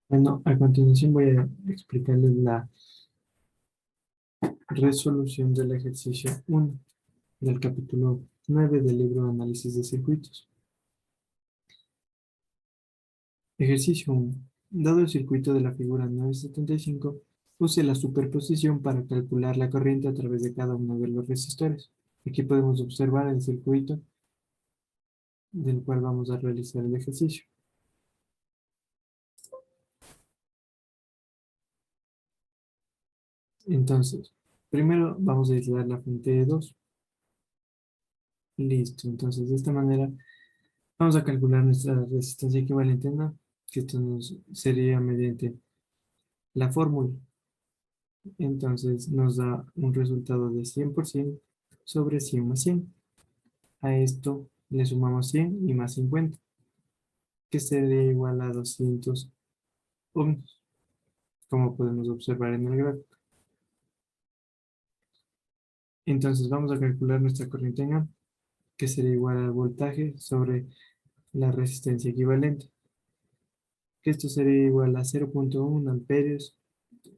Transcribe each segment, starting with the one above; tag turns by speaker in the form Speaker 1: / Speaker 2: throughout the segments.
Speaker 1: Bueno, a continuación voy a explicarles la resolución del ejercicio 1 del capítulo 9 del libro de análisis de circuitos. Ejercicio 1. Dado el circuito de la figura 975, use la superposición para calcular la corriente a través de cada uno de los resistores. Aquí podemos observar el circuito del cual vamos a realizar el ejercicio. Entonces, primero vamos a aislar la fuente de 2. Listo, entonces de esta manera vamos a calcular nuestra resistencia equivalente en A, que esto nos sería mediante la fórmula. Entonces nos da un resultado de 100% sobre 100 más 100. A esto le sumamos 100 y más 50, que sería igual a 200 ohms, como podemos observar en el gráfico. Entonces vamos a calcular nuestra corriente en A, que sería igual al voltaje sobre la resistencia equivalente, que esto sería igual a 0.1 amperios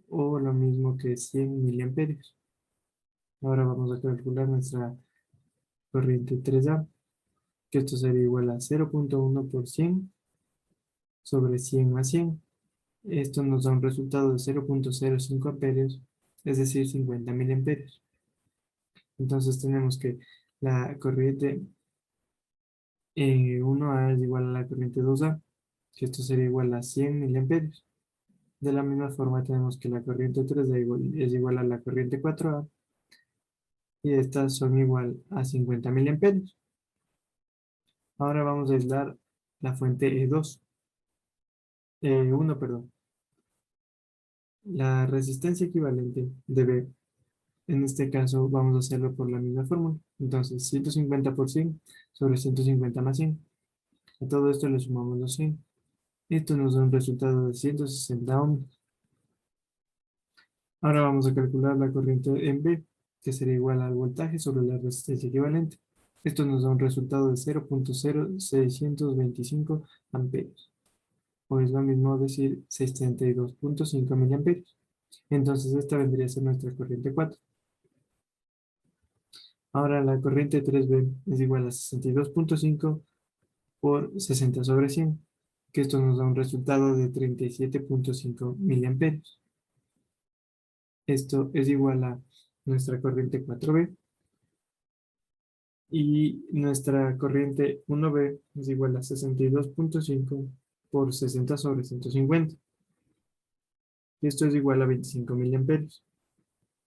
Speaker 1: o lo mismo que 100 miliamperios. Ahora vamos a calcular nuestra corriente 3A, que esto sería igual a 0.1 por 100 sobre 100 más 100. Esto nos da un resultado de 0.05 amperios, es decir, 50 miliamperios. Entonces tenemos que la corriente 1A es igual a la corriente 2A, que esto sería igual a 100 miliamperios. De la misma forma tenemos que la corriente 3A es igual a la corriente 4A, y estas son igual a 50 miliamperios. Ahora vamos a aislar la fuente E2. 1, perdón. La resistencia equivalente de B, en este caso vamos a hacerlo por la misma fórmula. Entonces, 150 por 100 sobre 150 más 100. A todo esto le sumamos los 100. Esto nos da un resultado de 160 ohms. Ahora vamos a calcular la corriente en B, que sería igual al voltaje sobre la resistencia equivalente. Esto nos da un resultado de 0.0625 amperios, o es lo mismo decir 62.5 miliamperios. Entonces esta vendría a ser nuestra corriente 4. Ahora la corriente 3B es igual a 62.5 por 60 sobre 100, que esto nos da un resultado de 37.5 miliamperios. Esto es igual a nuestra corriente 4B, y nuestra corriente 1B es igual a 62.5 por 60 sobre 150. Esto es igual a 25 miliamperios.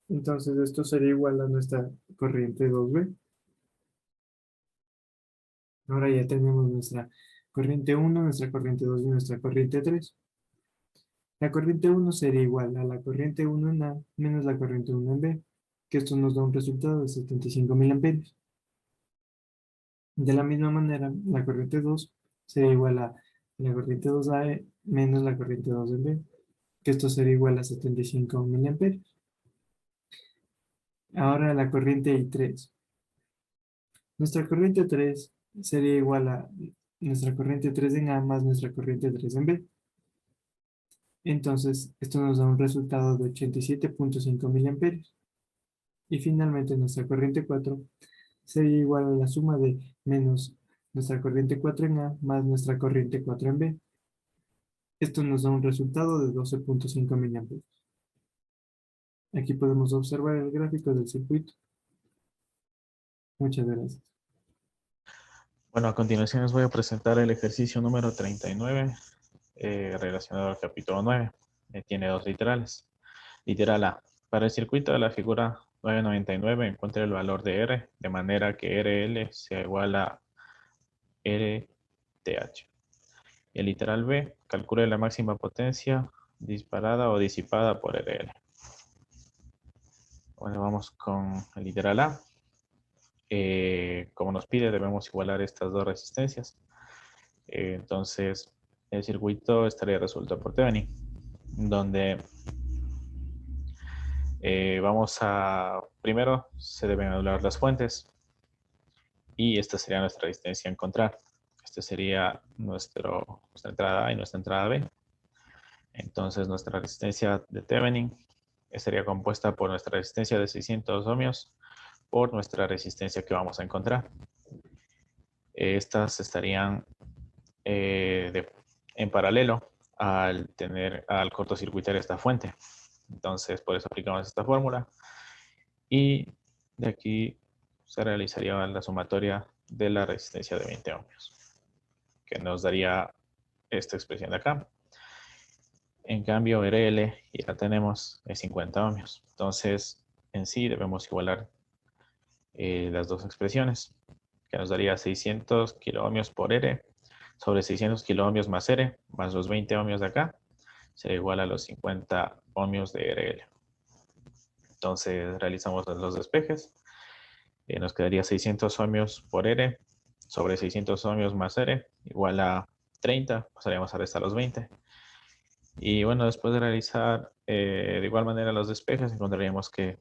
Speaker 1: Entonces esto sería igual a nuestra corriente 2B. Ahora ya tenemos nuestra corriente 1, nuestra corriente 2 y nuestra corriente 3. La corriente 1 sería igual a la corriente 1 en A menos la corriente 1 en B, que esto nos da un resultado de 75 miliamperios. De la misma manera, la corriente 2 sería igual a la corriente 2A menos la corriente 2 en B, que esto sería igual a 75 miliamperios. Ahora la corriente I3. Nuestra corriente 3 sería igual a nuestra corriente 3 en A más nuestra corriente 3 en B. Entonces, esto nos da un resultado de 87.5 miliamperios. Y finalmente, nuestra corriente 4 sería igual a la suma de menos nuestra corriente 4 en A más nuestra corriente 4 en B. Esto nos da un resultado de 12.5 miliamperios. Aquí podemos observar el gráfico del circuito. Muchas gracias.
Speaker 2: Bueno, a continuación les voy a presentar el ejercicio número 39 relacionado al capítulo 9. Tiene dos literales. Literal A. Para el circuito de la figura 999 encuentre el valor de R de manera que RL sea igual a RTH. Y el literal B. Calcule la máxima potencia disparada o disipada por RL. Bueno, vamos con el literal A. Como nos pide, debemos igualar estas dos resistencias. Entonces, el circuito estaría resuelto por Thevenin, donde primero se deben anular las fuentes, y esta sería nuestra resistencia a encontrar. Esta sería nuestra entrada A y nuestra entrada B. Entonces nuestra resistencia de Thevenin estaría compuesta por nuestra resistencia de 600 ohmios por nuestra resistencia que vamos a encontrar. Estas estarían en paralelo al cortocircuitar esta fuente. Entonces, por eso aplicamos esta fórmula. Y de aquí se realizaría la sumatoria de la resistencia de 20 ohmios, que nos daría esta expresión de acá. En cambio, RL ya tenemos 50 ohmios. Entonces, en sí debemos igualar las dos expresiones, que nos daría 600 kiloohmios por R sobre 600 kiloohmios más R, más los 20 ohmios de acá, será igual a los 50 ohmios de RL. Entonces, realizamos los despejes. Nos quedaría 600 ohmios por R sobre 600 ohmios más R, igual a 30, pasaríamos a restar los 20. Y bueno, después de realizar de igual manera los despejes, encontraríamos que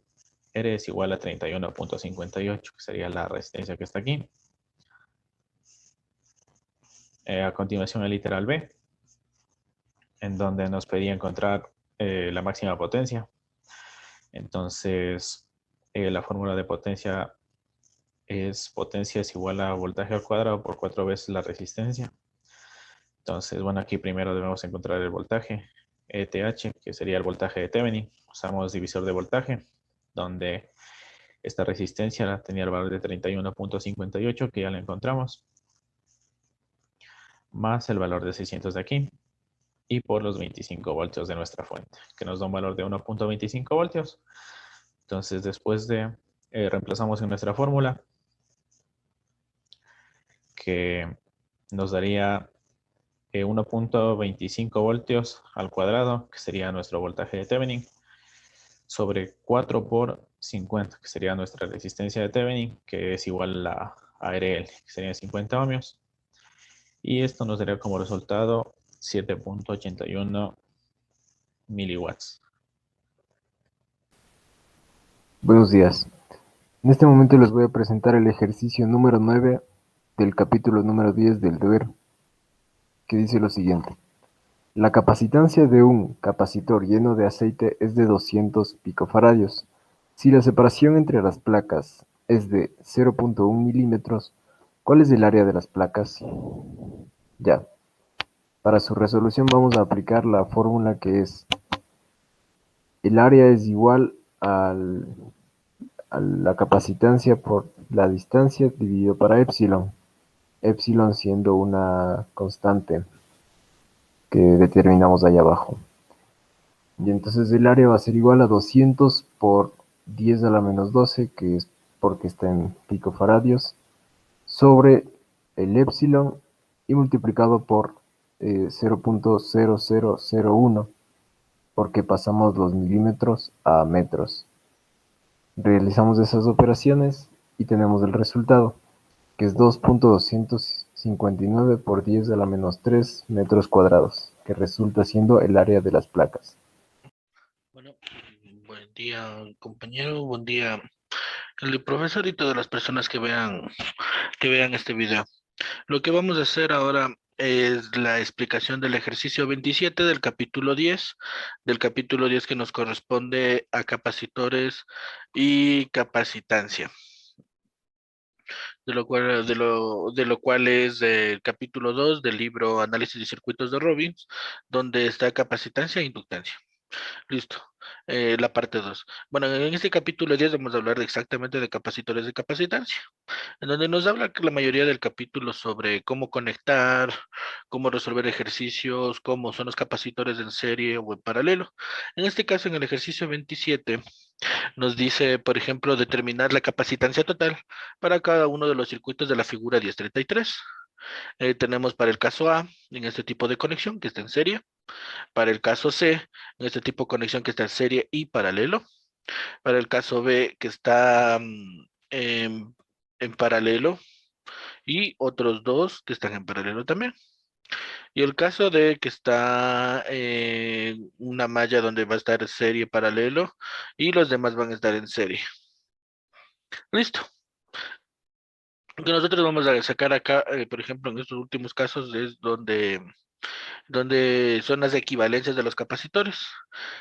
Speaker 2: R es igual a 31.58, que sería la resistencia que está aquí. A continuación el literal B, en donde nos pedía encontrar la máxima potencia. Entonces, la fórmula de potencia es igual a voltaje al cuadrado por 4 veces la resistencia. Entonces, bueno, aquí primero debemos encontrar el voltaje, ETH, que sería el voltaje de Thevenin. Usamos divisor de voltaje, donde esta resistencia tenía el valor de 31.58, que ya lo encontramos, más el valor de 600 de aquí, y por los 25 voltios de nuestra fuente, que nos da un valor de 1.25 voltios. Entonces, después de reemplazamos en nuestra fórmula, que nos daría 1.25 voltios al cuadrado, que sería nuestro voltaje de Thevenin, sobre 4 por 50, que sería nuestra resistencia de Thevenin, que es igual a RL, que serían 50 ohmios. Y esto nos daría como resultado 7.81 miliwatts.
Speaker 3: Buenos días. En este momento les voy a presentar el ejercicio número 9 del capítulo número 10 del deber, que dice lo siguiente. La capacitancia de un capacitor lleno de aceite es de 200 picofaradios. Si la separación entre las placas es de 0.1 milímetros, ¿cuál es el área de las placas? Ya. Para su resolución vamos a aplicar la fórmula que es el área es igual a la capacitancia por la distancia dividido para epsilon. Epsilon siendo una constante que determinamos ahí abajo. Y entonces el área va a ser igual a 200 por 10 a la menos 12, que es porque está en picofaradios, sobre el epsilon y multiplicado por 0.0001, porque pasamos los milímetros a metros. Realizamos esas operaciones y tenemos el resultado, que es 2.259 por 10 a la menos 3 metros cuadrados, que resulta siendo el área de las placas.
Speaker 4: Bueno, buen día, compañero, buen día el profesor y todas las personas que vean este video. Lo que vamos a hacer ahora es la explicación del ejercicio 27 del capítulo 10 que nos corresponde a capacitores y capacitancia. De lo cual es el capítulo 2 del libro Análisis de circuitos de Robbins, donde está capacitancia e inductancia. Listo. La parte 2. Bueno, en este capítulo 10 vamos a hablar exactamente de capacitores de capacitancia, en donde nos habla que la mayoría del capítulo sobre cómo conectar, cómo resolver ejercicios, cómo son los capacitores en serie o en paralelo. En este caso, en el ejercicio 27, nos dice, por ejemplo, determinar la capacitancia total para cada uno de los circuitos de la figura 1033. Tenemos para el caso A, en este tipo de conexión que está en serie, para el caso C, en este tipo de conexión que está en serie y paralelo, para el caso B que está en paralelo y otros dos que están en paralelo también. Y el caso de que está en una malla donde va a estar serie paralelo y los demás van a estar en serie. Listo. Lo que nosotros vamos a sacar acá, por ejemplo, en estos últimos casos es donde donde son las equivalencias de los capacitores.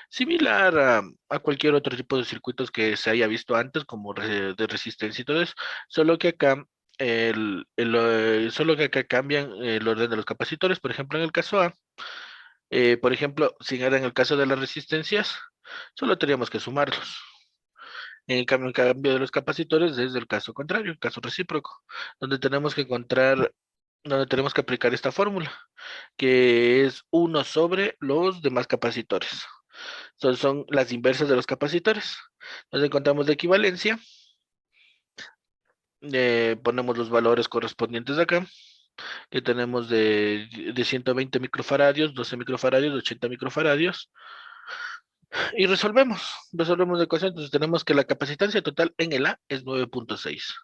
Speaker 4: Similar a cualquier otro tipo de circuitos que se haya visto antes, como de resistencia y todo eso, solo que acá, solo que acá cambian el orden de los capacitores. Por ejemplo, en el caso A, por ejemplo, si era en el caso de las resistencias, solo teníamos que sumarlos. En cambio de los capacitores es el caso contrario, el caso recíproco, donde tenemos que encontrar, donde tenemos que aplicar esta fórmula, que es 1 sobre los demás capacitores. Son las inversas de los capacitores. Nos encontramos de equivalencia, ponemos los valores correspondientes acá, que tenemos de 120 microfaradios, 12 microfaradios, 80 microfaradios, y resolvemos la ecuación. Entonces tenemos que la capacitancia total en el A es 9.6.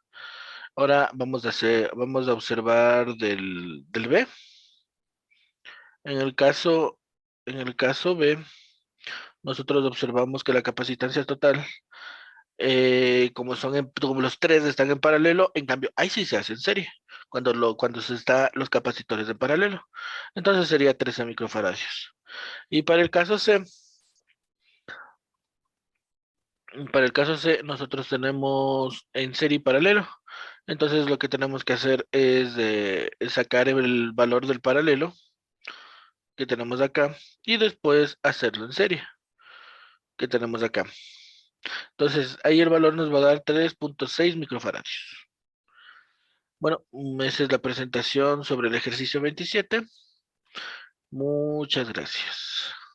Speaker 4: Ahora vamos a observar del B. En el caso, en el caso B, nosotros observamos que la capacitancia total, como los tres están en paralelo, en cambio, ahí sí se hace en serie, cuando se está los capacitores en paralelo. Entonces sería 13 microfaradios. Y para el caso C, nosotros tenemos en serie y paralelo. Entonces lo que tenemos que hacer es sacar el valor del paralelo que tenemos acá y después hacerlo en serie que tenemos acá. Entonces ahí el valor nos va a dar 3.6 microfaradios. Bueno, esa es la presentación sobre el ejercicio 27. Muchas gracias.